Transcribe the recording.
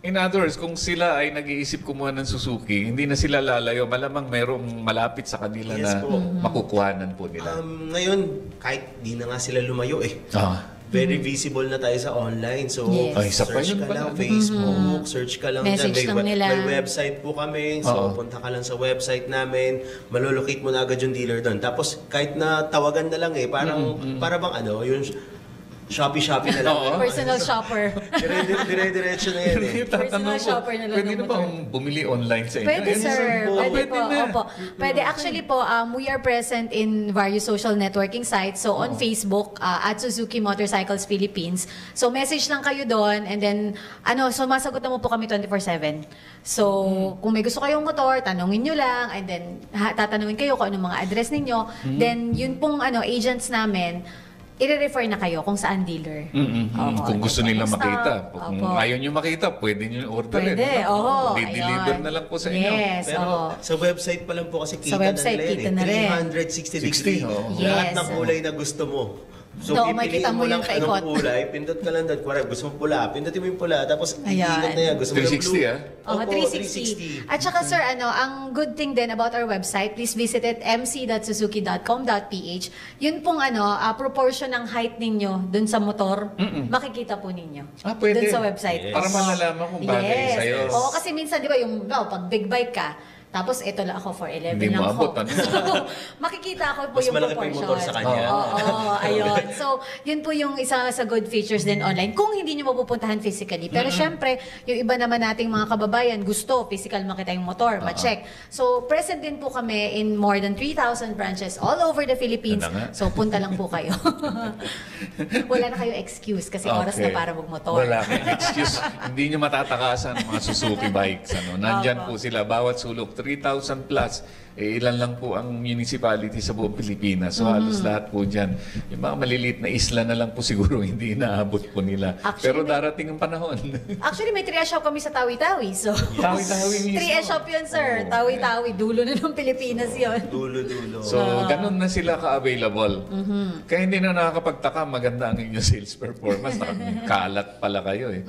In other words, kung sila ay nag-iisip kumuha ng Suzuki, hindi na sila lalayo. Malamang merong malapit sa kanila na makukuhanan po nila. Ngayon, kahit di na nga sila lumayo very visible na tayo sa online. So, Ay, isa pa search yun ka lang pala. Facebook, search ka lang Message dyan. lang nila. May website po kami. So, punta ka lang sa website namin. Malolocate mo na agad yung dealer doon. Tapos, kahit na tawagan na lang parang, para bang yung Shopee na lang. Personal shopper. Dire-diretso na yan Personal shopper na lang Pwede ng na bang bumili online sa inyo? Pwede, sir. Pwede po. na. Opo. Pwede. Actually po, we are present in various social networking sites. So, on Facebook, at Suzuki Motorcycles Philippines. So, message lang kayo doon. And then, sumasagot na mo po kami 24/7. So, kung may gusto kayong motor, tanungin nyo lang. And then, tatanungin kayo kung anong mga address ninyo. Then, yun pong agents namin, i-refer na kayo kung saan dealer. Kung gusto nila makita. Kung Opo. ayaw nyo makita, pwede nyo orderin. Pwede, oo. Di-deliver Ayun. na lang po sa inyo. Yes, Pero sa website pa lang po kasi kita website, na nila kita na rin. 360 degree. Yes. Lahat ng kulay na gusto mo. So, makikita pipiliin mo lang yung anong paikot. kulay, pindot ka lang doon. Gusto mo pula, pindutin mo yung pula, tapos Ayan. iikot na yan. Gusto mo yung 360 blue. Oh, Opo, 360. At saka sir, ang good thing din about our website, please visit it mc.suzuki.com.ph. Yun pong proportion ng height ninyo dun sa motor, makikita po ninyo. Pwede. Dun sa website. Para malalaman kung bagay sa'yo. Oo, kasi minsan di ba pag big bike ka, tapos ito lang ako for 11 Hindi lang mo abot, ako. ano? So, makikita ko po Mas yung malaki pa yung proportion. motor sa kanya. Oo, ayun. So, yun po yung isa sa good features din online. Kung hindi nyo mapupuntahan physically. Pero syempre, yung iba naman nating mga kababayan, gusto physical makita yung motor, ma-check. So, present din po kami in more than 3,000 branches all over the Philippines. Ano nga? So, punta lang po kayo. Wala na kayo excuse kasi oras na para magmotor. Wala kayong excuse. Hindi nyo matatakasan ang mga Suzuki bikes. Nandyan po sila. Bawat sulok, 3,000 plus. Ilan lang po ang municipality sa buong Pilipinas. So halos lahat po dyan. Yung mga maliliit na isla na lang po siguro hindi inaabot po nila. Pero darating ang panahon. Actually, may Tria Shop kami sa Tawi-Tawi. So, Tawi-Tawi mismo. Tria Shop yun, sir. Tawi-Tawi. Dulo na ng Pilipinas yun. Dulo-dulo. So, ganun na sila ka-available. Kaya hindi na nakakapagtaka, maganda ang inyong sales performance. Nakakalat pala kayo eh.